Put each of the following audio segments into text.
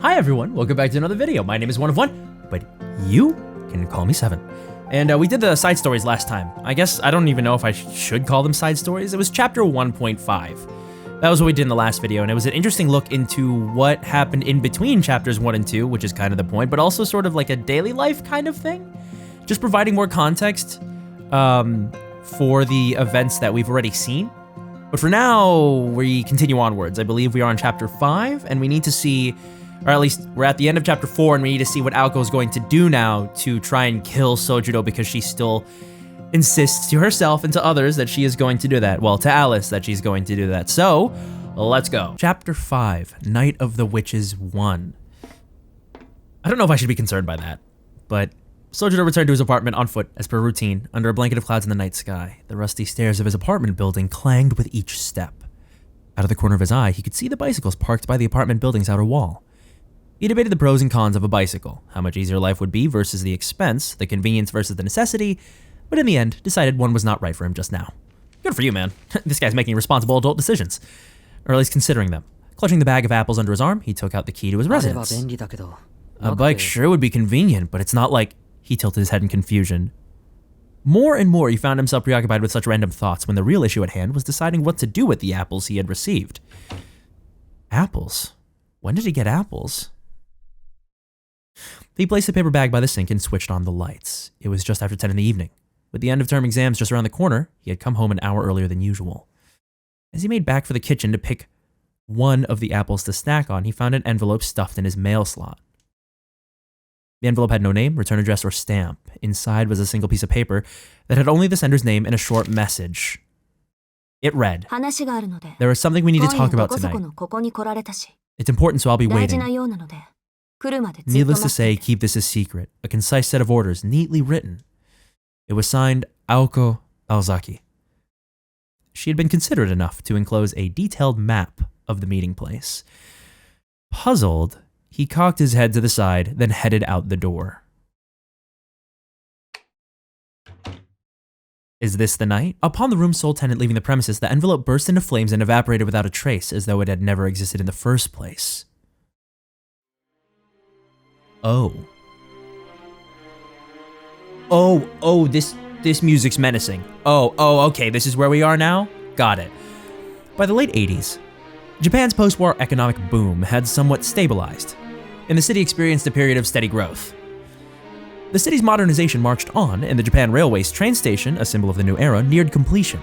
Hi everyone, welcome back to another video. My name is One of One, but you can call me Seven. And we did the side stories last time. I guess I don't even know if I should call them side stories. It was chapter 1.5. That was what we did in the last video, and it was an interesting look into what happened in between chapters 1 and 2, which is kind of the point, but also sort of like a daily life kind of thing. Just providing more context for the events that we've already seen. But for now, we continue onwards. I believe we are on chapter 5, and we need to see, or at least we're at the end of chapter 4, and we need to see what Aoko is going to do now to try and kill Sojiro, because she still insists to herself and to others that she is going to do that. Well, to Alice that she's going to do that. So, let's go. Chapter 5, Night of the Witches 1. I don't know if I should be concerned by that, but Sojiro returned to his apartment on foot as per routine, under a blanket of clouds in the night sky. The rusty stairs of his apartment building clanged with each step. Out of the corner of his eye, he could see the bicycles parked by the apartment building's outer wall. He debated the pros and cons of a bicycle, how much easier life would be versus the expense, the convenience versus the necessity, but in the end, decided one was not right for him just now. Good for you, man. This guy's making responsible adult decisions. Or at least considering them. Clutching the bag of apples under his arm, he took out the key to his residence. A bike sure would be convenient, but it's not like... He tilted his head in confusion. More and more, he found himself preoccupied with such random thoughts when the real issue at hand was deciding what to do with the apples he had received. Apples? When did he get apples? He placed the paper bag by the sink and switched on the lights. It was just after 10 in the evening. With the end of term exams just around the corner, he had come home an hour earlier than usual. As he made back for the kitchen to pick one of the apples to snack on, he found an envelope stuffed in his mail slot. The envelope had no name, return address, or stamp. Inside was a single piece of paper that had only the sender's name and a short message. It read, "There is something we need to talk about tonight. It's important, so I'll be waiting. Needless to say, keep this a secret. A concise set of orders, neatly written." It was signed AOKO'S. She had been considerate enough to enclose a detailed map of the meeting place. Puzzled, he cocked his head to the side, then headed out the door. Is this the night? Upon the room's sole tenant leaving the premises, the envelope burst into flames and evaporated without a trace, as though it had never existed in the first place. Oh, this music's menacing. Okay, this is where we are now? Got it. By the late 80s, Japan's post-war economic boom had somewhat stabilized, and the city experienced a period of steady growth. The city's modernization marched on, and the Japan Railway's train station, a symbol of the new era, neared completion.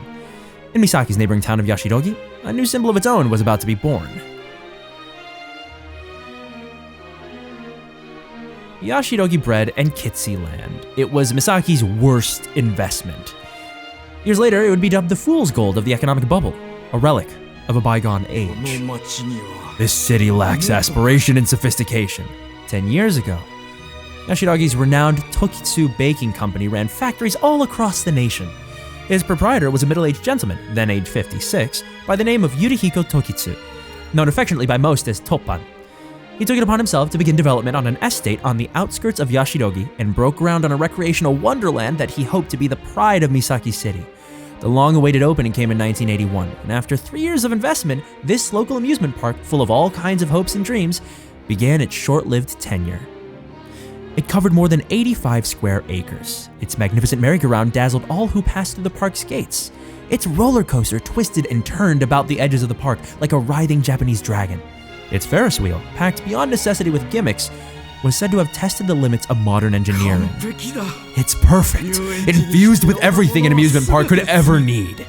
In Misaki's neighboring town of Yashirogi, a new symbol of its own was about to be born. Yashirogi bred and Kitsi land. It was Misaki's worst investment. Years later, it would be dubbed the fool's gold of the economic bubble, a relic of a bygone age. This city lacks aspiration and sophistication. 10 years ago, Yashirogi's renowned Tokitsu baking company ran factories all across the nation. His proprietor was a middle-aged gentleman, then age 56, by the name of Yurihiko Tokitsu, known affectionately by most as Toppan. He took it upon himself to begin development on an estate on the outskirts of Yashirogi and broke ground on a recreational wonderland that he hoped to be the pride of Misaki City. The long-awaited opening came in 1981, and after 3 years of investment, this local amusement park, full of all kinds of hopes and dreams, began its short-lived tenure. It covered more than 85 square acres. Its magnificent merry-go-round dazzled all who passed through the park's gates. Its roller coaster twisted and turned about the edges of the park like a writhing Japanese dragon. Its Ferris wheel, packed beyond necessity with gimmicks, was said to have tested the limits of modern engineering. It's perfect, infused with everything an amusement park could ever need.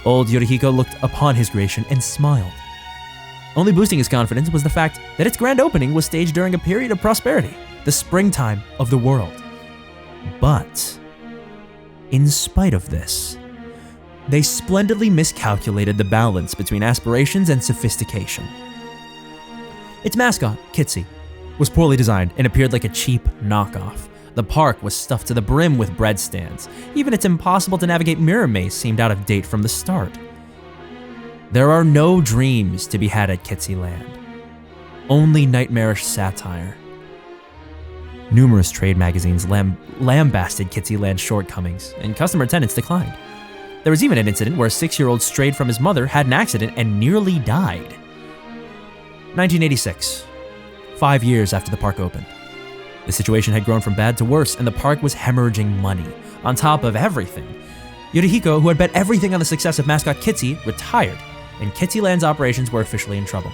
Old Yorihiko looked upon his creation and smiled. Only boosting his confidence was the fact that its grand opening was staged during a period of prosperity, the springtime of the world. But, in spite of this, they splendidly miscalculated the balance between aspirations and sophistication. Its mascot, Kitsi, was poorly designed and appeared like a cheap knockoff. The park was stuffed to the brim with bread stands. Even its impossible to navigate mirror maze seemed out of date from the start. There are no dreams to be had at Kitsi Land, only nightmarish satire. Numerous trade magazines lambasted Kitsi Land's shortcomings, and customer attendance declined. There was even an incident where a 6-year-old strayed from his mother, had an accident, and nearly died. 1986. 5 years after the park opened. The situation had grown from bad to worse, and the park was hemorrhaging money. On top of everything, Yorihiko, who had bet everything on the success of mascot Kitsy, retired, and Kitsyland's operations were officially in trouble.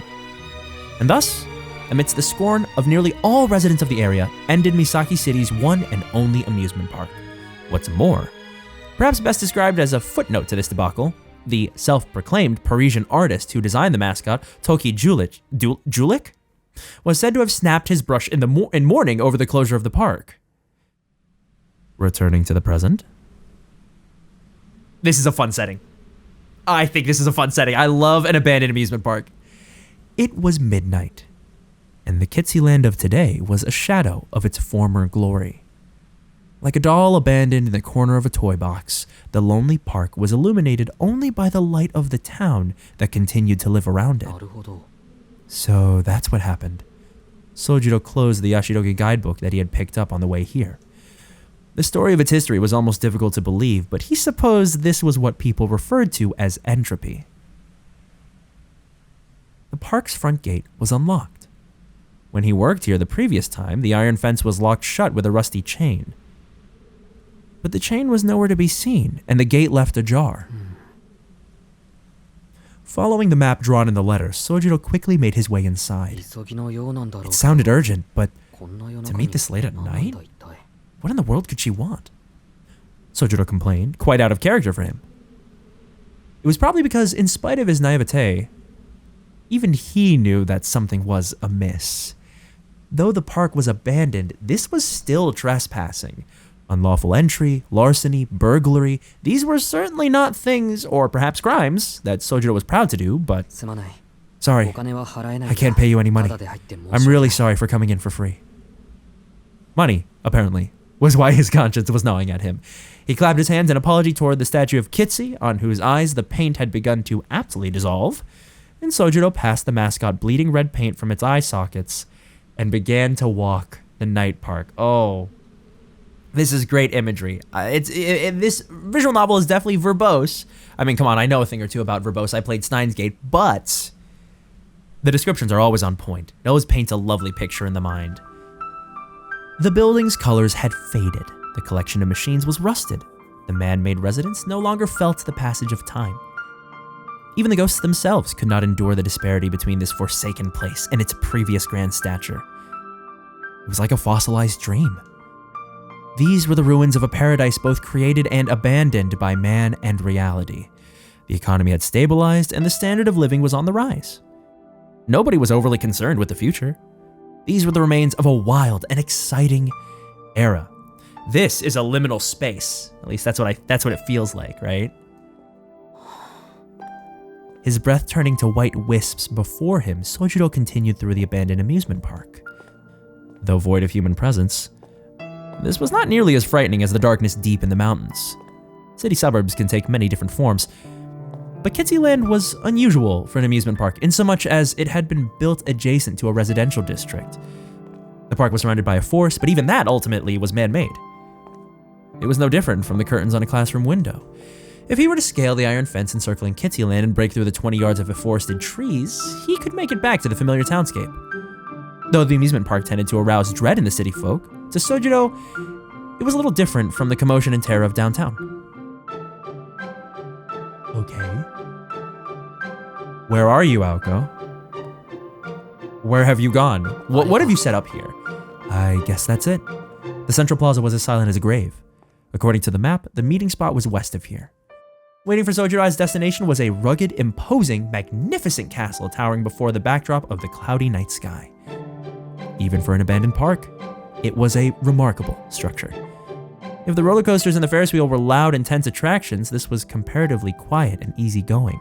And thus, amidst the scorn of nearly all residents of the area, ended Misaki City's one and only amusement park. What's more, perhaps best described as a footnote to this debacle, the self-proclaimed Parisian artist who designed the mascot, Toki Julik, was said to have snapped his brush in mourning over the closure of the park. Returning to the present. This is a fun setting. I think this is a fun setting. I love an abandoned amusement park. It was midnight, and the Kitsyland of today was a shadow of its former glory. Like a doll abandoned in the corner of a toy box, the lonely park was illuminated only by the light of the town that continued to live around it. So that's what happened. Sojiro closed the Yashirogi guidebook that he had picked up on the way here. The story of its history was almost difficult to believe, but he supposed this was what people referred to as entropy. The park's front gate was unlocked. When he worked here the previous time, the iron fence was locked shut with a rusty chain. But the chain was nowhere to be seen, and the gate left ajar. Following the map drawn in the letter, Sojiro quickly made his way inside. It sounded urgent, but to meet this late at night? What in the world could she want? Sojiro complained, quite out of character for him. It was probably because, in spite of his naivete, even he knew that something was amiss. Though the park was abandoned, this was still trespassing. Unlawful entry, larceny, burglary, these were certainly not things, or perhaps crimes, that Sojiro was proud to do, but... Sorry, I can't pay you any money. I'm really sorry for coming in for free. Money, apparently, was why his conscience was gnawing at him. He clapped his hands in apology toward the statue of Kitsy, on whose eyes the paint had begun to aptly dissolve, and Sojiro passed the mascot bleeding red paint from its eye sockets and began to walk the night park. Oh, this is great imagery. This visual novel is definitely verbose. I mean, come on, I know a thing or two about verbose. I played Steins Gate, but the descriptions are always on point. It always paints a lovely picture in the mind. The building's colors had faded. The collection of machines was rusted. The man-made residents no longer felt the passage of time. Even the ghosts themselves could not endure the disparity between this forsaken place and its previous grand stature. It was like a fossilized dream. These were the ruins of a paradise both created and abandoned by man and reality. The economy had stabilized and the standard of living was on the rise. Nobody was overly concerned with the future. These were the remains of a wild and exciting era. This is a liminal space. At least that's what it feels like, right? His breath turning to white wisps before him, Sojiro continued through the abandoned amusement park. Though void of human presence, this was not nearly as frightening as the darkness deep in the mountains. City suburbs can take many different forms, but Kitsyland was unusual for an amusement park insomuch as it had been built adjacent to a residential district. The park was surrounded by a forest, but even that ultimately was man-made. It was no different from the curtains on a classroom window. If he were to scale the iron fence encircling Kitsyland and break through the 20 yards of forested trees, he could make it back to the familiar townscape. Though the amusement park tended to arouse dread in the city folk, to Sojiro, it was a little different from the commotion and terror of downtown. Okay. Where are you, Aoko? Where have you gone? What have you set up here? I guess that's it. The central plaza was as silent as a grave. According to the map, the meeting spot was west of here. Waiting for Sojiro's destination was a rugged, imposing, magnificent castle towering before the backdrop of the cloudy night sky. Even for an abandoned park, it was a remarkable structure. If the roller coasters and the Ferris wheel were loud, intense attractions, this was comparatively quiet and easygoing.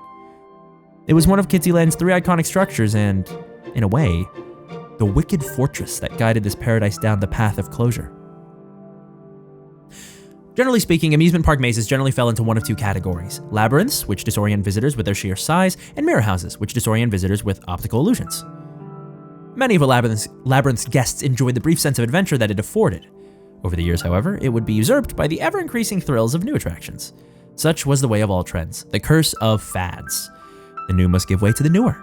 It was one of Kitsyland's 3 iconic structures and, in a way, the wicked fortress that guided this paradise down the path of closure. Generally speaking, amusement park mazes generally fell into one of 2 categories: labyrinths, which disorient visitors with their sheer size, and mirror houses, which disorient visitors with optical illusions. Many of a labyrinth's guests enjoyed the brief sense of adventure that it afforded. Over the years, however, it would be usurped by the ever-increasing thrills of new attractions. Such was the way of all trends, the curse of fads. The new must give way to the newer.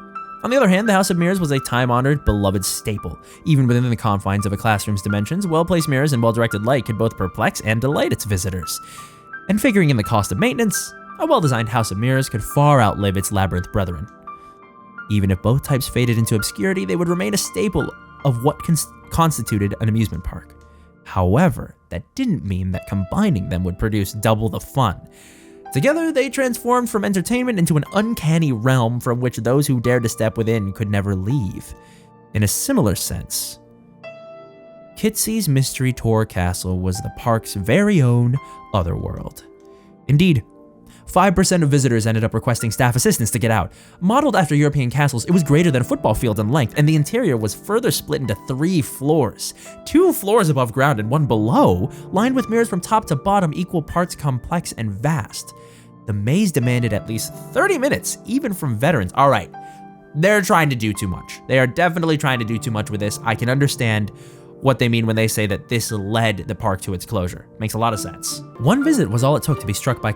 On the other hand, the House of Mirrors was a time-honored, beloved staple. Even within the confines of a classroom's dimensions, well-placed mirrors and well-directed light could both perplex and delight its visitors. And figuring in the cost of maintenance, a well-designed House of Mirrors could far outlive its labyrinth brethren. Even if both types faded into obscurity, they would remain a staple of what constituted an amusement park. However, that didn't mean that combining them would produce double the fun. Together, they transformed from entertainment into an uncanny realm from which those who dared to step within could never leave. In a similar sense, Kitsy's Mystery Tour Castle was the park's very own otherworld. Indeed, 5% of visitors ended up requesting staff assistance to get out. Modeled after European castles, it was greater than a football field in length, and the interior was further split into 3 floors. 2 floors above ground and 1 below, lined with mirrors from top to bottom, equal parts complex and vast. The maze demanded at least 30 minutes, even from veterans. All right, they're trying to do too much. They are definitely trying to do too much with this. I can understand what they mean when they say that this led the park to its closure. Makes a lot of sense. One visit was all it took to be struck by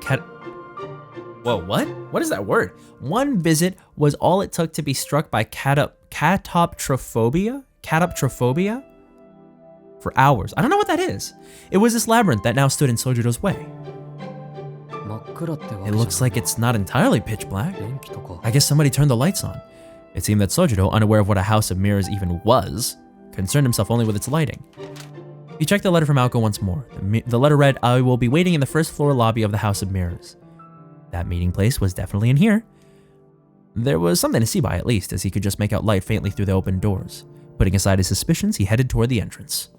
Whoa, what? What is that word? One visit was all it took to be struck by catoptrophobia? Catoptrophobia? For hours. I don't know what that is. It was this labyrinth that now stood in Sojiro's way. It looks like it's not entirely pitch black. I guess somebody turned the lights on. It seemed that Sojiro, unaware of what a House of Mirrors even was, concerned himself only with its lighting. He checked the letter from Aoko once more. The letter read, "I will be waiting in the first floor lobby of the House of Mirrors." That meeting place was definitely in here. There was something to see by, at least, as he could just make out light faintly through the open doors. Putting aside his suspicions, he headed toward the entrance.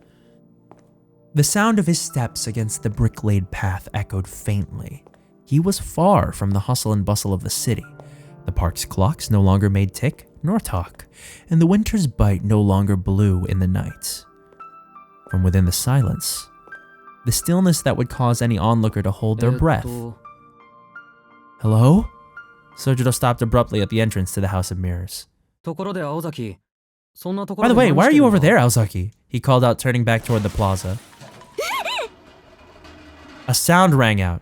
The sound of his steps against the brick-laid path echoed faintly. He was far from the hustle and bustle of the city. The park's clocks no longer made tick nor talk, and the winter's bite no longer blew in the night. From within the silence, the stillness that would cause any onlooker to hold their breath. Hello? Sojiro stopped abruptly at the entrance to the House of Mirrors. By the way, why are you over there, Aozaki? He called out, turning back toward the plaza. A sound rang out,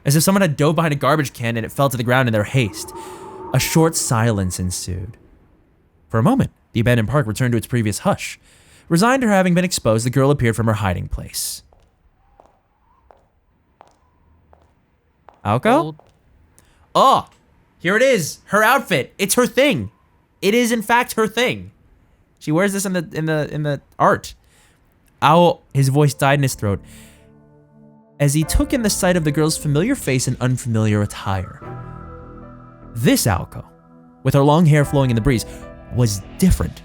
as if someone had dove behind a garbage can and it fell to the ground in their haste. A short silence ensued. For a moment, the abandoned park returned to its previous hush. Resigned to her having been exposed, the girl appeared from her hiding place. Aoko? Oh, here it is. Her outfit. It's her thing. It is in fact her thing. She wears this in the art. His voice died in his throat as he took in the sight of the girl's familiar face and unfamiliar attire. This Aoko, with her long hair flowing in the breeze, was different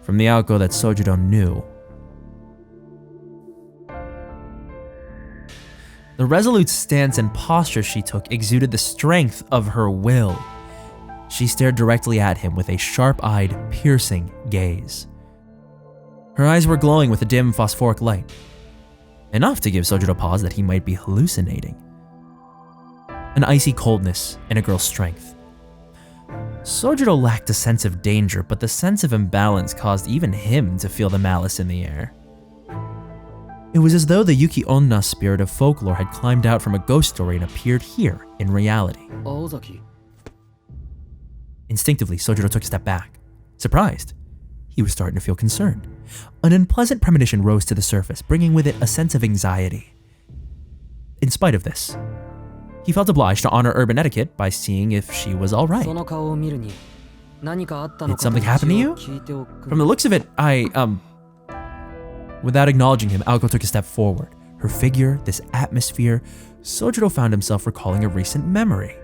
from the Aoko that Sojiro knew. The resolute stance and posture she took exuded the strength of her will. She stared directly at him with a sharp-eyed, piercing gaze. Her eyes were glowing with a dim phosphoric light, enough to give Sojiro pause that he might be hallucinating. An icy coldness in a girl's strength. Sojiro lacked a sense of danger, but the sense of imbalance caused even him to feel the malice in the air. It was as though the Yuki Onna spirit of folklore had climbed out from a ghost story and appeared here in reality. Instinctively, Sojiro took a step back. Surprised, he was starting to feel concerned. An unpleasant premonition rose to the surface, bringing with it a sense of anxiety. In spite of this, he felt obliged to honor urban etiquette by seeing if she was all right. Did something happen to you? From the looks of it, Without acknowledging him, Aoko took a step forward. Her figure, this atmosphere, Sojiro found himself recalling a recent memory.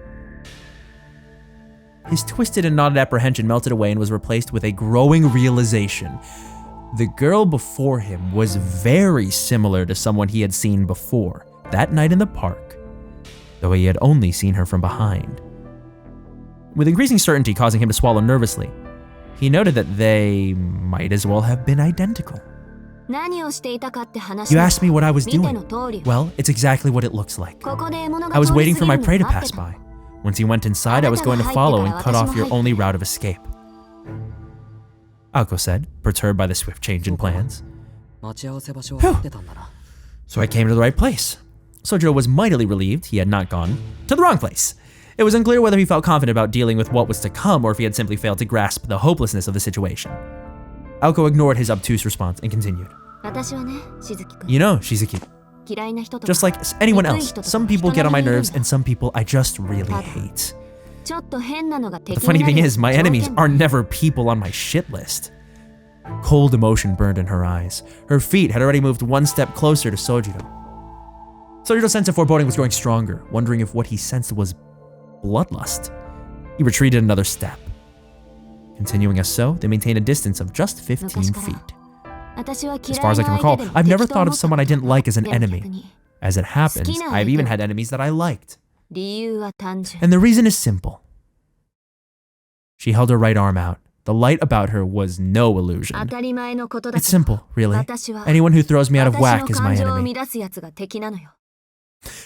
His twisted and knotted apprehension melted away and was replaced with a growing realization. The girl before him was very similar to someone he had seen before, that night in the park, though he had only seen her from behind. With increasing certainty causing him to swallow nervously, he noted that they might as well have been identical. You asked me what I was doing. Well, it's exactly what it looks like. I was waiting for my prey to pass by. Once he went inside, I was going to follow and cut off your only route of escape. Aoko said, perturbed by the swift change in plans. Phew. So I came to the right place. Sojiro was mightily relieved he had not gone to the wrong place. It was unclear whether he felt confident about dealing with what was to come or if he had simply failed to grasp the hopelessness of the situation. Aoko ignored his obtuse response and continued. You know, Shizuki, just like anyone else, some people get on my nerves and some people I just really hate. But the funny thing is, my enemies are never people on my shit list. Cold emotion burned in her eyes. Her feet had already moved one step closer to Sojiro. Sojiro's sense of foreboding was growing stronger, wondering if what he sensed was bloodlust. He retreated another step. Continuing as so, they maintained a distance of just 15 feet. As far as I can recall, I've never thought of someone I didn't like as an enemy. As it happens, I've even had enemies that I liked. And the reason is simple. She held her right arm out. The light about her was no illusion. It's simple, really. Anyone who throws me out of whack is my enemy.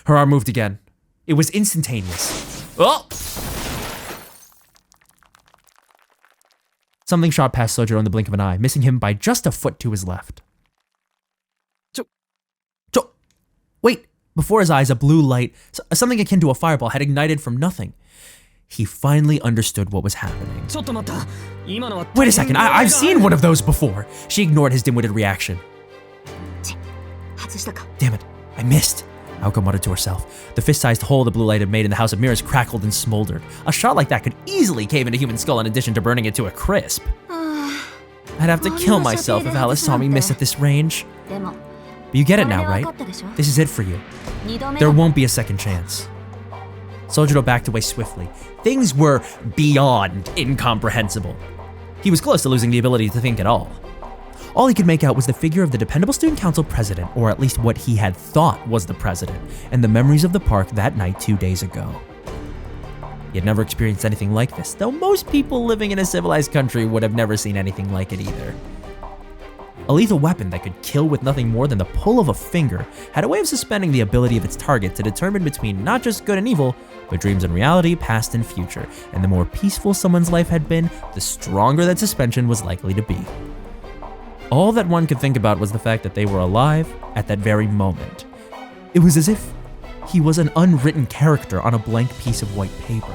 Her arm moved again. It was instantaneous. Oh! Something shot past Sojiro in the blink of an eye, missing him by just a foot to his left. Wait! Before his eyes, a blue light, something akin to a fireball, had ignited from nothing. He finally understood what was happening. Wait a second, I've seen one of those before. She ignored his dim-witted reaction. Damn it, I missed. Aoko muttered to herself. The fist-sized hole the blue light had made in the House of Mirrors crackled and smoldered. A shot like that could easily cave into a human skull in addition to burning it to a crisp. I'd have to kill myself if Alice saw me miss at this range. But you get it now, right? This is it for you. There won't be a second chance. Sojiro backed away swiftly. Things were beyond incomprehensible. He was close to losing the ability to think at all. All he could make out was the figure of the dependable student council president, or at least what he had thought was the president, and the memories of the park that night 2 days ago. He had never experienced anything like this, though most people living in a civilized country would have never seen anything like it either. A lethal weapon that could kill with nothing more than the pull of a finger had a way of suspending the ability of its target to determine between not just good and evil, but dreams and reality, past and future, and the more peaceful someone's life had been, the stronger that suspension was likely to be. All that one could think about was the fact that they were alive at that very moment. It was as if he was an unwritten character on a blank piece of white paper.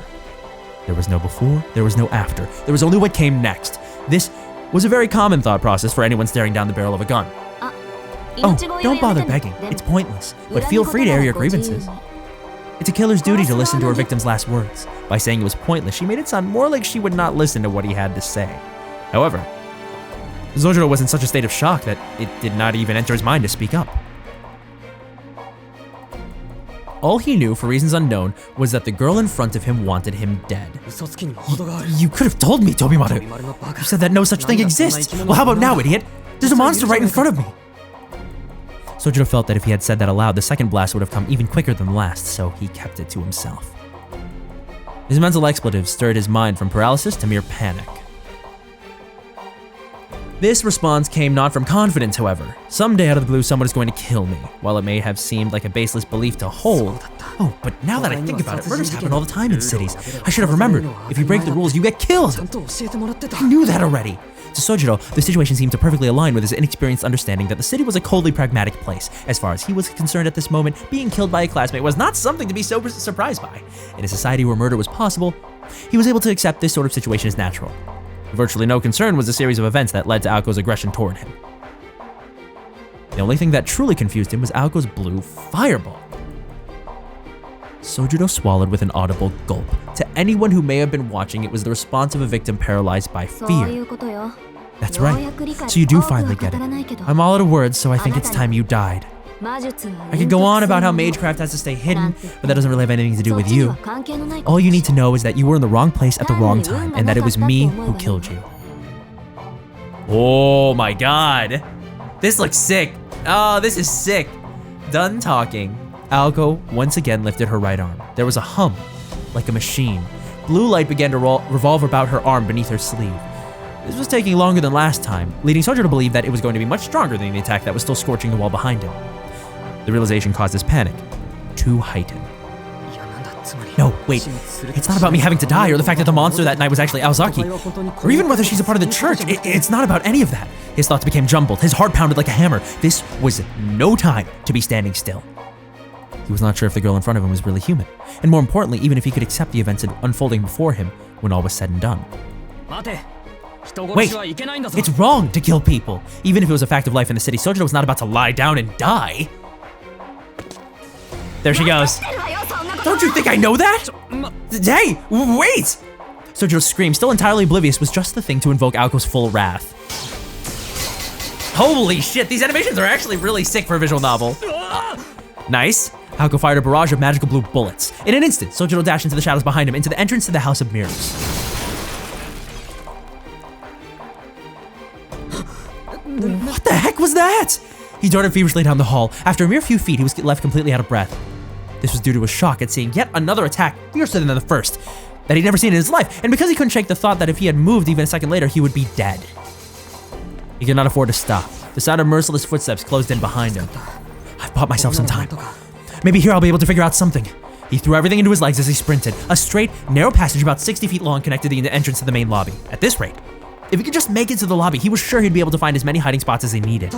There was no before, there was no after, there was only what came next. This was a very common thought process for anyone staring down the barrel of a gun. Oh, don't bother begging, it's pointless, but feel free to air your grievances. It's a killer's duty to listen to her victim's last words. By saying it was pointless, she made it sound more like she would not listen to what he had to say. However, Sojiro was in such a state of shock that it did not even enter his mind to speak up. All he knew, for reasons unknown, was that the girl in front of him wanted him dead. You could have told me, Tobimaru. You said that no such thing exists. Well, how about now, idiot? There's a monster right in front of me. Sojiro felt that if he had said that aloud, the second blast would have come even quicker than the last, so he kept it to himself. His mental expletive stirred his mind from paralysis to mere panic. This response came not from confidence, however. Someday out of the blue, someone is going to kill me. While it may have seemed like a baseless belief to hold. Oh, but now that I think about it, murders happen all the time in cities. I should have remembered. If you break the rules, you get killed. I knew that already. To Sojiro, the situation seemed to perfectly align with his inexperienced understanding that the city was a coldly pragmatic place. As far as he was concerned at this moment, being killed by a classmate was not something to be so surprised by. In a society where murder was possible, he was able to accept this sort of situation as natural. Virtually no concern was the series of events that led to Aoko's aggression toward him. The only thing that truly confused him was Aoko's blue fireball. Sojiro swallowed with an audible gulp. To anyone who may have been watching, it was the response of a victim paralyzed by fear. That's right, so you do finally get it. I'm all out of words, so I think it's time you died. I could go on about how magecraft has to stay hidden, but that doesn't really have anything to do with you. All you need to know is that you were in the wrong place at the wrong time, and that it was me who killed you. Oh my god. This looks sick. Oh, this is sick. Done talking, Aoko once again lifted her right arm. There was a hum, like a machine. Blue light began to revolve about her arm beneath her sleeve. This was taking longer than last time, leading Sojiro to believe that it was going to be much stronger than the attack that was still scorching the wall behind him. The realization caused his panic to heighten. No, wait, it's not about me having to die or the fact that the monster that night was actually Aozaki, or even whether she's a part of the church. It's not about any of that. His thoughts became jumbled, his heart pounded like a hammer. This was no time to be standing still. He was not sure if the girl in front of him was really human, and more importantly, even if he could accept the events unfolding before him when all was said and done. Wait, it's wrong to kill people. Even if it was a fact of life in the city, Sojiro was not about to lie down and die. There she goes. Don't you think I know that? Hey, wait! Sojiro's scream, still entirely oblivious, was just the thing to invoke AOKO'S full wrath. Holy shit, these animations are actually really sick for a visual novel. Nice. AOKO fired a barrage of magical blue bullets. In an instant, Sojiro dashed into the shadows behind him, into the entrance to the House of Mirrors. What the heck was that? He darted feverishly down the hall. After a mere few feet, he was left completely out of breath. This was due to a shock at seeing yet another attack fiercer than the first that he'd never seen in his life, and because he couldn't shake the thought that if he had moved even a second later, he would be dead. He could not afford to stop. The sound of merciless footsteps closed in behind him. I've bought myself some time. Maybe here I'll be able to figure out something. He threw everything into his legs as he sprinted. A straight, narrow passage about 60 feet long connected the entrance to the main lobby. At this rate, if he could just make it to the lobby, he was sure he'd be able to find as many hiding spots as he needed.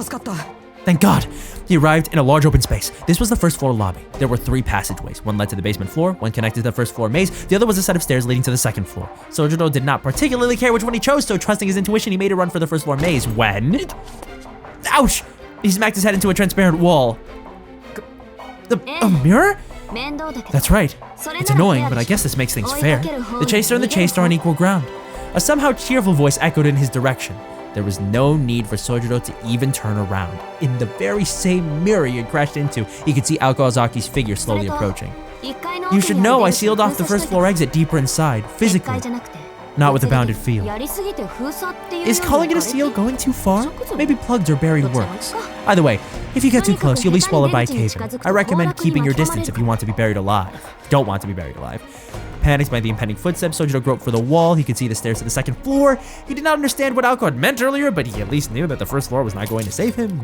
Thank God. He arrived in a large open space. This was the first floor lobby. There were 3 passageways. One led to the basement floor, one connected to the first floor maze, the other was a set of stairs leading to the second floor. Sojiro did not particularly care which one he chose, so trusting his intuition, he made a run for the first floor maze when... Ouch! He smacked his head into a transparent wall. A mirror? That's right. It's annoying, but I guess this makes things fair. The chaser and the chased are on equal ground. A somehow cheerful voice echoed in his direction. There was no need for Sojiro to even turn around. In the very same mirror he had crashed into, he could see Aoko''s figure slowly approaching. You should know I sealed off the first floor exit deeper inside, physically, not with a bounded feel. Is calling it a seal going too far? Maybe plugged or buried works. Either way, if you get too close, you'll be swallowed by a cave-in. I recommend keeping your distance if you want to be buried alive. Don't want to be buried alive. Panicked by the impending footsteps, Sojiro groped for the wall. He could see the stairs to the second floor. He did not understand what AOKO had meant earlier, but he at least knew that the first floor was not going to save him.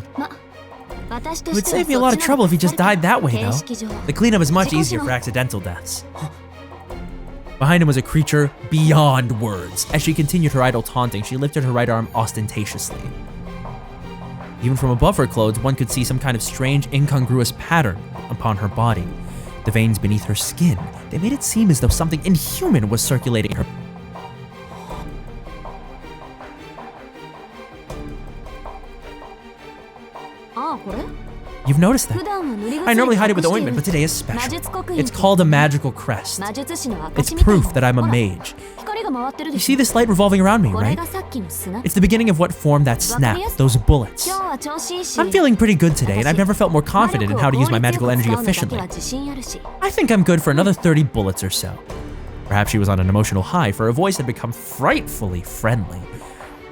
It would save me a lot of trouble if he just died that way, though. The cleanup is much easier for accidental deaths. Behind him was a creature beyond words. As she continued her idle taunting, she lifted her right arm ostentatiously. Even from above her clothes, one could see some kind of strange, incongruous pattern upon her body. The veins beneath her skin, they made it seem as though something inhuman was circulating her. You've noticed that. I normally hide it with ointment, but today is special. It's called a magical crest. It's proof that I'm a mage. You see this light revolving around me, right? It's the beginning of what formed that snap, those bullets. I'm feeling pretty good today, and I've never felt more confident in how to use my magical energy efficiently. I think I'm good for another 30 bullets or so. Perhaps she was on an emotional high, for her voice had become frightfully friendly.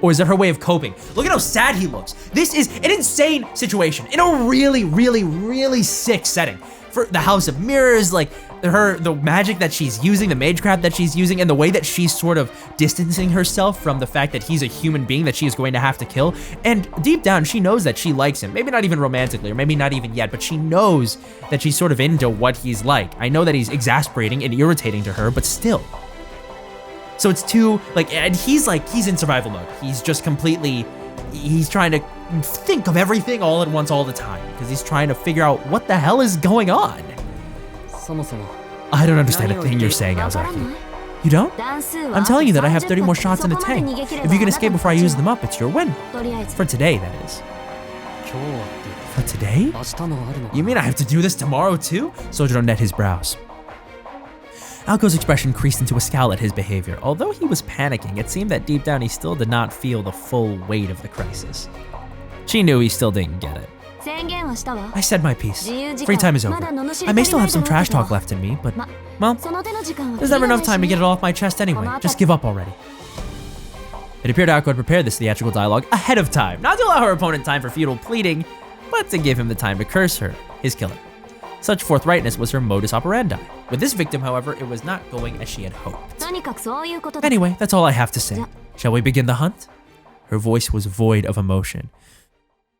Or is it her way of coping? Look at how sad he looks. This is an insane situation in a really, really, really sick setting. For the House of Mirrors, like the magic that she's using, the magecraft that she's using, and the way that she's sort of distancing herself from the fact that he's a human being that she is going to have to kill. And deep down, she knows that she likes him. Maybe not even romantically, or maybe not even yet, but she knows that she's sort of into what he's like. I know that he's exasperating and irritating to her, but still. So it's too, and he's in survival mode. He's just completely, he's trying to think of everything all at once all the time because he's trying to figure out what the hell is going on. I don't understand a thing you're saying, Aozaki. You don't? I'm telling you that I have 30 more shots in the tank. If you can escape before I use them up, it's your win. For today, that is. For today? You mean I have to do this tomorrow too? Sojiro knit his brows. AOKO'S expression creased into a scowl at his behavior. Although he was panicking, it seemed that deep down he still did not feel the full weight of the crisis. She knew he still didn't get it. I said my piece. Free time is over. I may still have some trash talk left in me, but, well, there's never enough time to get it all off my chest anyway. Just give up already. It appeared AOKO had prepared this theatrical dialogue ahead of time, not to allow her opponent time for futile pleading, but to give him the time to curse her, his killer. Such forthrightness was her modus operandi. With this victim, however, it was not going as she had hoped. Anyway, that's all I have to say. Shall we begin the hunt? Her voice was void of emotion,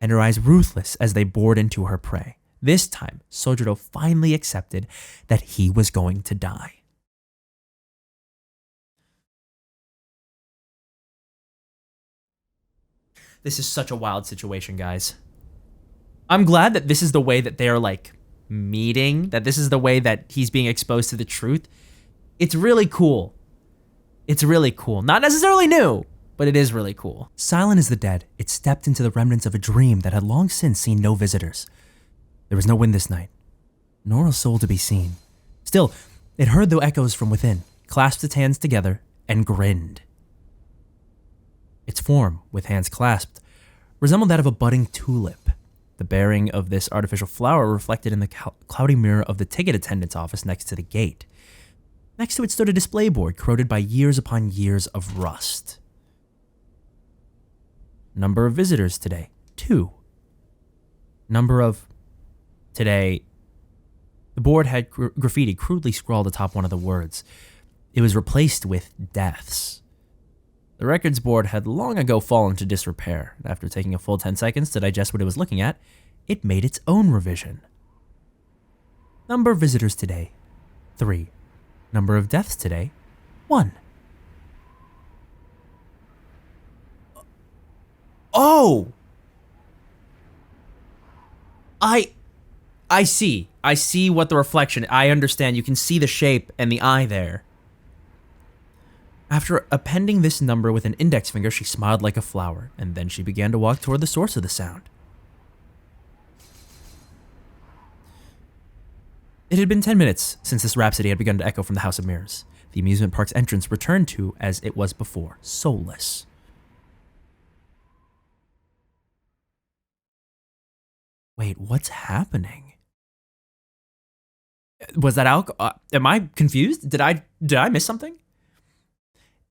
and her eyes ruthless as they bored into her prey. This time, Sojiro finally accepted that he was going to die. This is such a wild situation, guys. I'm glad that this is the way that they're meeting, that this is the way that he's being exposed to the truth. It's really cool. It's really cool. Not necessarily new, but it is really cool. Silent as the dead, it stepped into the remnants of a dream that had long since seen no visitors. There was no wind this night, nor a soul to be seen. Still, it heard the echoes from within, clasped its hands together, and grinned. Its form, with hands clasped, resembled that of a budding tulip. The bearing of this artificial flower reflected in the cloudy mirror of the ticket attendant's office next to the gate. Next to it stood a display board corroded by years upon years of rust. Number of visitors today, 2. Number of today. The board had graffiti crudely scrawled atop one of the words. It was replaced with deaths. The records board had long ago fallen to disrepair, and after taking a full 10 seconds to digest what it was looking at, it made its own revision. Number of visitors today, 3. Number of deaths today, 1. Oh! I see. I see what the reflection, I understand. You can see the shape and the eye there. After appending this number with an index finger, she smiled like a flower, and then she began to walk toward the source of the sound. It had been 10 minutes since this rhapsody had begun to echo from the House of Mirrors. The amusement park's entrance returned to as it was before, soulless. Wait, what's happening? Was that Alko? Am I confused? Did I miss something?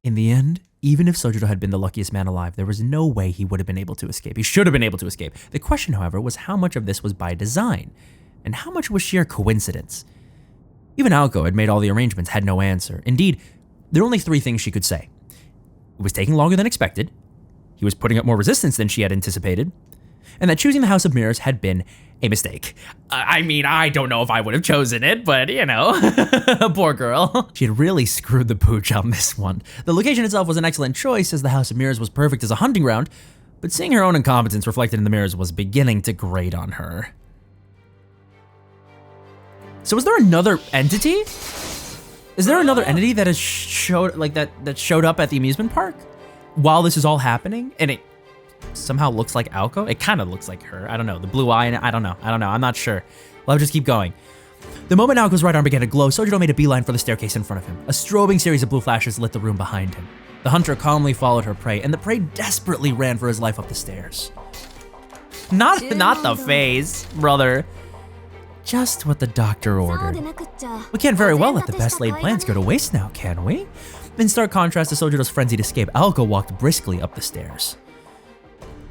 In the end, even if Sojiro had been the luckiest man alive, there was no way he would have been able to escape. He should have been able to escape. The question, however, was how much of this was by design, and how much was sheer coincidence. Even Aoko had made all the arrangements, had no answer. Indeed, there were only 3 things she could say. It was taking longer than expected, he was putting up more resistance than she had anticipated, and that choosing the House of Mirrors had been a mistake. I mean, I don't know if I would have chosen it, but you know, poor girl. She had really screwed the pooch on this one. The location itself was an excellent choice, as the House of Mirrors was perfect as a hunting ground, but seeing her own incompetence reflected in the mirrors was beginning to grate on her. So is there another entity? Is there another entity that has showed up at the amusement park while this is all happening? And it somehow looks like Aoko? It kind of looks like her. I don't know. The blue eye, and I don't know. I'm not sure. Well, I'll just keep going. The moment Aoko's right arm began to glow, Sojiro made a beeline for the staircase in front of him. A strobing series of blue flashes lit the room behind him. The hunter calmly followed her prey, and the prey desperately ran for his life up the stairs. Not the face, brother. Just what the doctor ordered. We can't very well let the best laid plans go to waste now, can we? In stark contrast to Sojiro's frenzied escape, Aoko walked briskly up the stairs.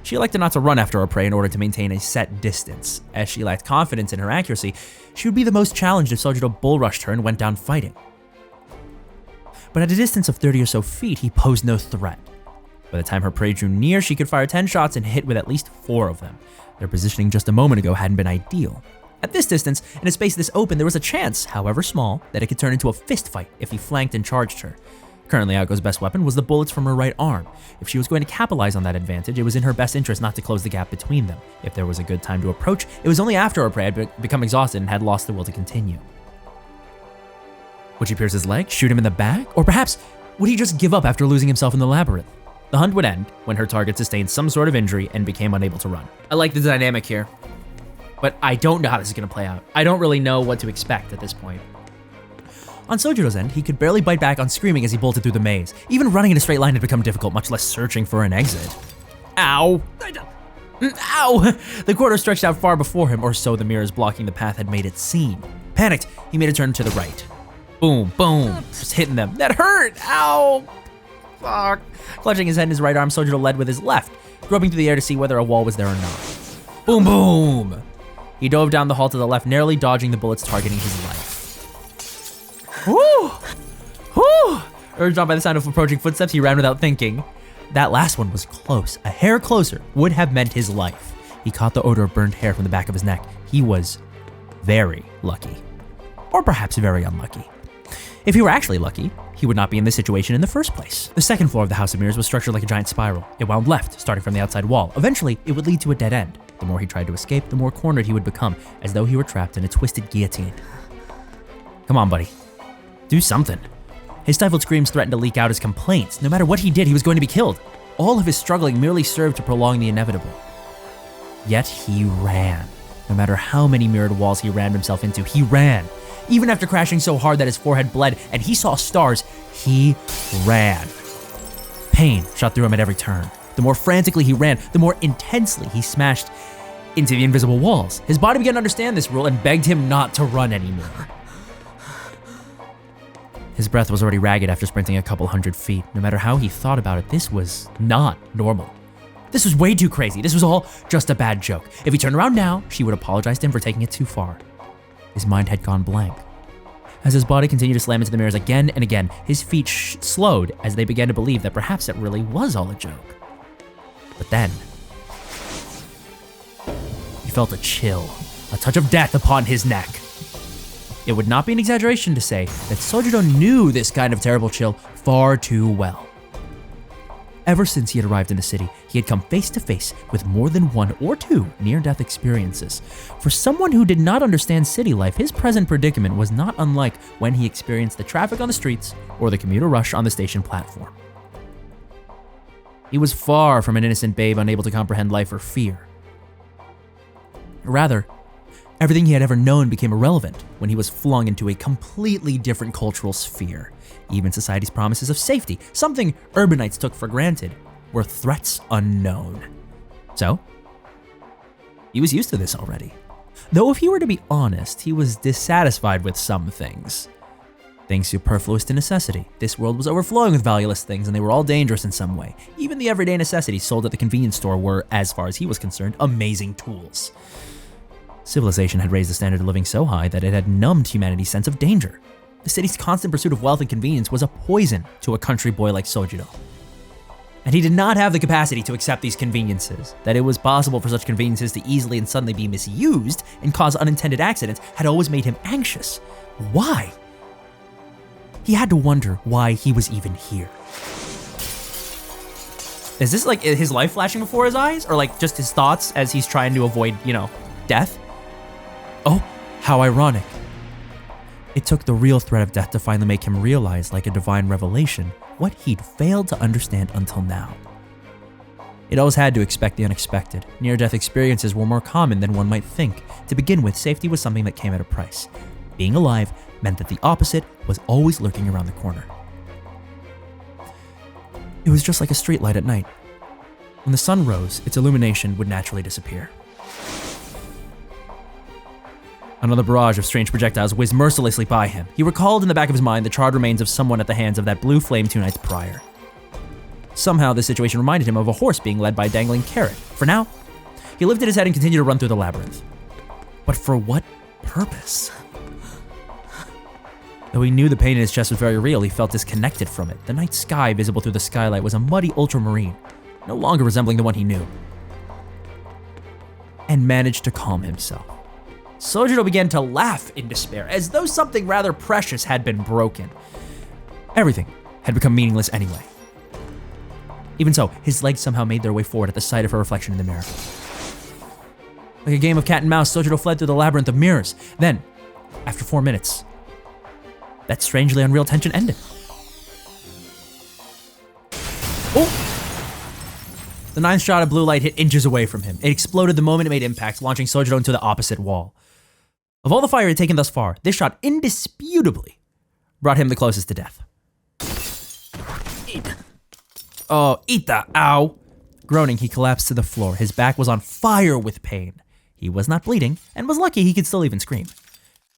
She elected not to run after her prey in order to maintain a set distance. As she lacked confidence in her accuracy, she would be the most challenged if Sojiro bull rushed her and went down fighting. But at a distance of 30 or so feet, he posed no threat. By the time her prey drew near, she could fire 10 shots and hit with at least 4 of them. Their positioning just a moment ago hadn't been ideal. At this distance, in a space this open, there was a chance, however small, that it could turn into a fist fight if he flanked and charged her. Currently, Aoko's best weapon was the bullets from her right arm. If she was going to capitalize on that advantage, it was in her best interest not to close the gap between them. If there was a good time to approach, it was only after her prey had become exhausted and had lost the will to continue. Would she pierce his leg, shoot him in the back, or perhaps would he just give up after losing himself in the labyrinth? The hunt would end when her target sustained some sort of injury and became unable to run. I like the dynamic here, but I don't know how this is going to play out. I don't really know what to expect at this point. On Sojiro's end, he could barely bite back on screaming as he bolted through the maze. Even running in a straight line had become difficult, much less searching for an exit. Ow! Ow! The corridor stretched out far before him, or so the mirrors blocking the path had made it seem. Panicked, he made a turn to the right. Boom, boom, just hitting them. That hurt! Ow! Fuck. Clutching his head in his right arm, Sojiro led with his left, groping through the air to see whether a wall was there or not. Boom, boom! He dove down the hall to the left, narrowly dodging the bullets targeting his life. Whew! Whew! Urged on by the sound of approaching footsteps, he ran without thinking. That last one was close. A hair closer would have meant his life. He caught the odor of burned hair from the back of his neck. He was very lucky. Or perhaps very unlucky. If he were actually lucky, he would not be in this situation in the first place. The second floor of the House of Mirrors was structured like a giant spiral. It wound left, starting from the outside wall. Eventually, it would lead to a dead end. The more he tried to escape, the more cornered he would become, as though he were trapped in a twisted guillotine. Come on, buddy. Do something. His stifled screams threatened to leak out his complaints. No matter what he did, he was going to be killed. All of his struggling merely served to prolong the inevitable. Yet he ran. No matter how many mirrored walls he rammed himself into, he ran. Even after crashing so hard that his forehead bled and he saw stars, he ran. Pain shot through him at every turn. The more frantically he ran, the more intensely he smashed into the invisible walls. His body began to understand this rule and begged him not to run anymore. His breath was already ragged after sprinting a couple hundred feet. No matter how he thought about it, this was not normal. This was way too crazy. This was all just a bad joke. If he turned around now, she would apologize to him for taking it too far. His mind had gone blank. As his body continued to slam into the mirrors again and again, his feet slowed as they began to believe that perhaps it really was all a joke. But then, he felt a chill, a touch of death upon his neck. It would not be an exaggeration to say that Sojiro knew this kind of terrible chill far too well. Ever since he had arrived in the city, he had come face to face with more than one or two near-death experiences. For someone who did not understand city life, his present predicament was not unlike when he experienced the traffic on the streets or the commuter rush on the station platform. He was far from an innocent babe unable to comprehend life or fear. Rather, everything he had ever known became irrelevant when he was flung into a completely different cultural sphere. Even society's promises of safety, something urbanites took for granted, were threats unknown. So, he was used to this already. Though if he were to be honest, he was dissatisfied with some things. Things superfluous to necessity. This world was overflowing with valueless things, and they were all dangerous in some way. Even the everyday necessities sold at the convenience store were, as far as he was concerned, amazing tools. Civilization had raised the standard of living so high that it had numbed humanity's sense of danger. The city's constant pursuit of wealth and convenience was a poison to a country boy like Sojiro. And he did not have the capacity to accept these conveniences. That it was possible for such conveniences to easily and suddenly be misused and cause unintended accidents had always made him anxious. Why? He had to wonder why he was even here. Is this like his life flashing before his eyes? Or like just his thoughts as he's trying to avoid, death? Oh, how ironic. It took the real threat of death to finally make him realize, like a divine revelation, what he'd failed to understand until now. It always had to expect the unexpected. Near-death experiences were more common than one might think. To begin with, safety was something that came at a price. Being alive meant that the opposite was always lurking around the corner. It was just like a streetlight at night. When the sun rose, its illumination would naturally disappear. Another barrage of strange projectiles whizzed mercilessly by him. He recalled in the back of his mind the charred remains of someone at the hands of that blue flame 2 nights prior. Somehow, this situation reminded him of a horse being led by a dangling carrot. For now, he lifted his head and continued to run through the labyrinth. But for what purpose? Though he knew the pain in his chest was very real, he felt disconnected from it. The night sky visible through the skylight was a muddy ultramarine, no longer resembling the one he knew. And managed to calm himself. Sojiro began to laugh in despair, as though something rather precious had been broken. Everything had become meaningless anyway. Even so, his legs somehow made their way forward at the sight of her reflection in the mirror. Like a game of cat and mouse, Sojiro fled through the labyrinth of mirrors. Then, after 4 minutes, that strangely unreal tension ended. Oh! The 9th shot of blue light hit inches away from him. It exploded the moment it made impact, launching Sojiro into the opposite wall. Of all the fire he had taken thus far, this shot indisputably brought him the closest to death. Oh, Ita, ow! Groaning, he collapsed to the floor. His back was on fire with pain. He was not bleeding, and was lucky he could still even scream.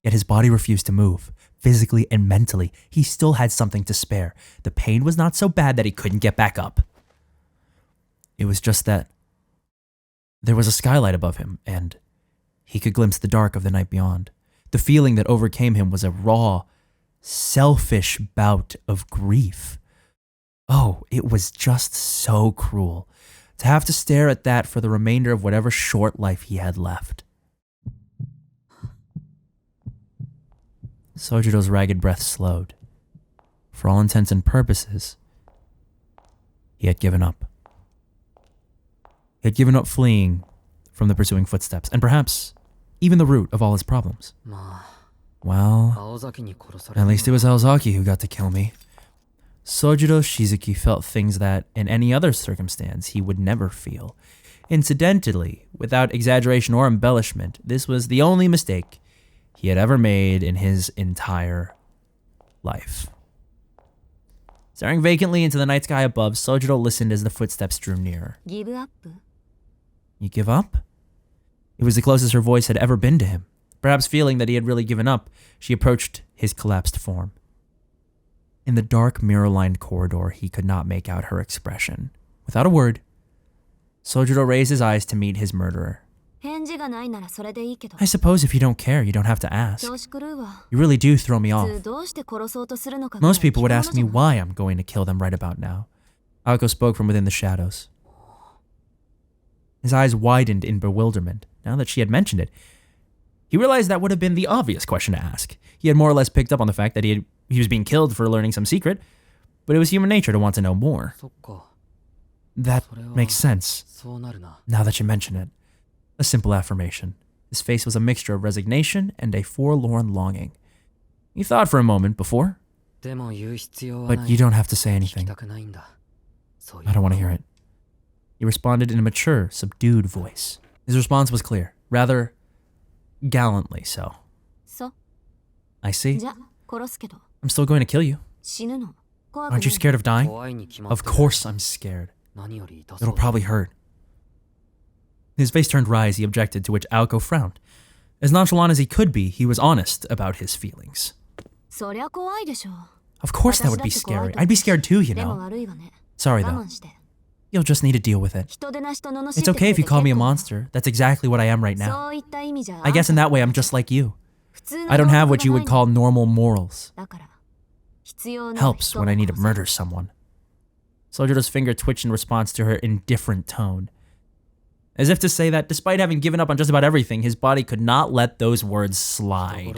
Yet his body refused to move. Physically and mentally, he still had something to spare. The pain was not so bad that he couldn't get back up. It was just that there was a skylight above him, and he could glimpse the dark of the night beyond. The feeling that overcame him was a raw, selfish bout of grief. Oh, it was just so cruel to have to stare at that for the remainder of whatever short life he had left. Sojiro's ragged breath slowed. For all intents and purposes, he had given up. He had given up fleeing from the pursuing footsteps, and perhaps even the root of all his problems. Well, at least it was Aozaki who got to kill me. Sojiro Shizuki felt things that, in any other circumstance, he would never feel. Incidentally, without exaggeration or embellishment, this was the only mistake he had ever made in his entire life. Staring vacantly into the night sky above, Sojiro listened as the footsteps drew nearer. Give up? You give up? It was the closest her voice had ever been to him. Perhaps feeling that he had really given up, she approached his collapsed form. In the dark, mirror-lined corridor, he could not make out her expression. Without a word, Sojiro raised his eyes to meet his murderer. I suppose if you don't care, you don't have to ask. You really do throw me off. Most people would ask me why I'm going to kill them right about now. Aoko spoke from within the shadows. His eyes widened in bewilderment. Now that she had mentioned it, he realized that would have been the obvious question to ask. He had more or less picked up on the fact that he was being killed for learning some secret, but it was human nature to want to know more. That makes sense, now that you mention it. A simple affirmation. His face was a mixture of resignation and a forlorn longing. He thought for a moment before, but you don't have to say anything. I don't want to hear it. He responded in a mature, subdued voice. His response was clear, rather gallantly so. I see. I'm still going to kill you. Aren't you scared of dying? Of course I'm scared. It'll probably hurt. His face turned wry as he objected, to which Aoko frowned. As nonchalant as he could be, he was honest about his feelings. Of course that would be scary. I'd be scared too, you know. Sorry though. You'll just need to deal with it. It's okay if you call me a monster. That's exactly what I am right now. I guess in that way I'm just like you. I don't have what you would call normal morals. Helps when I need to murder someone. Sojiro's finger twitched in response to her indifferent tone. As if to say that, despite having given up on just about everything, his body could not let those words slide.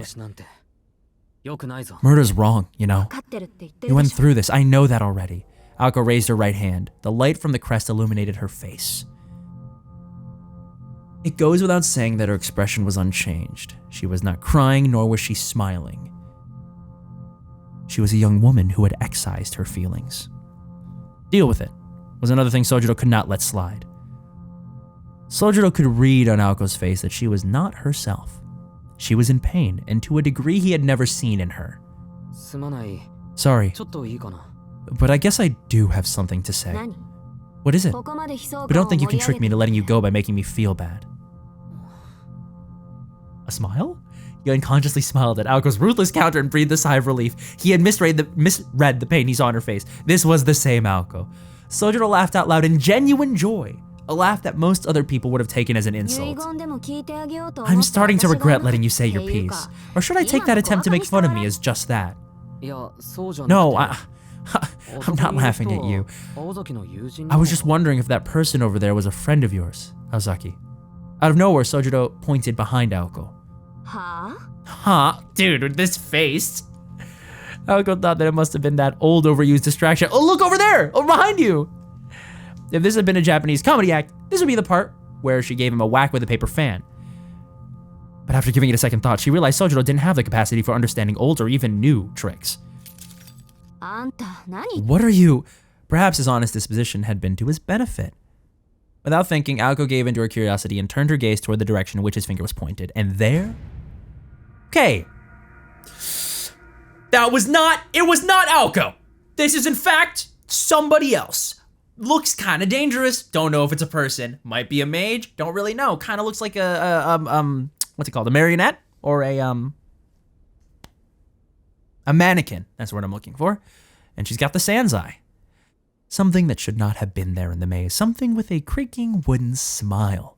Murder's wrong, you know. You went through this, I know that already. Aoko raised her right hand. The light from the crest illuminated her face. It goes without saying that her expression was unchanged. She was not crying, nor was she smiling. She was a young woman who had excised her feelings. Deal with it, was another thing Sojiro could not let slide. Sojiro could read on Aoko's face that she was not herself. She was in pain, and to a degree he had never seen in her. Sorry, but I guess I do have something to say. What is it? But don't think you can trick me into letting you go by making me feel bad. A smile? He unconsciously smiled at Aoko's ruthless counter and breathed a sigh of relief. He had misread the pain he saw in her face. This was the same Aoko. Sojiro laughed out loud in genuine joy, a laugh that most other people would have taken as an insult. I'm starting to regret letting you say your piece. Or should I take that attempt to make fun of me as just that? No, I'm not laughing at you. I was just wondering if that person over there was a friend of yours, Aozaki. Out of nowhere, Sojiro pointed behind Aoko. Huh? Dude, with this face. Aoko thought that it must have been that old overused distraction. Oh, look over there! Oh, behind you! If this had been a Japanese comedy act, this would be the part where she gave him a whack with a paper fan. But after giving it a second thought, she realized Sojiro didn't have the capacity for understanding old or even new tricks. What are you? Perhaps his honest disposition had been to his benefit. Without thinking, Aoko gave into her curiosity and turned her gaze toward the direction in which his finger was pointed. And there... Okay. It was not Aoko. This is in fact somebody else. Looks kind of dangerous. Don't know if it's a person. Might be a mage. Don't really know. Kind of looks like what's it called? A marionette? Or a mannequin. That's what I'm looking for. And she's got the Sanzai. Something that should not have been there in the maze. Something with a creaking wooden smile.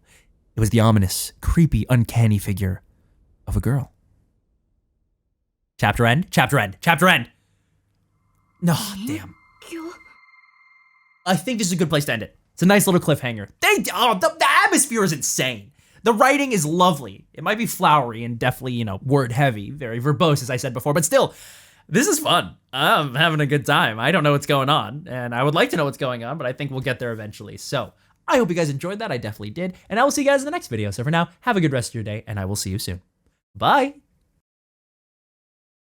It was the ominous, creepy, uncanny figure of a girl. Chapter end. No, damn. I think this is a good place to end it. It's a nice little cliffhanger. The atmosphere is insane. The writing is lovely. It might be flowery and definitely, word heavy, very verbose, as I said before, but still, This is fun. I'm having a good time. I don't know what's going on, and I would like to know what's going on, but I think we'll get there eventually. So I hope you guys enjoyed that. I definitely did. And I will see you guys in the next video. So for now, have a good rest of your day, and I will see you soon. Bye.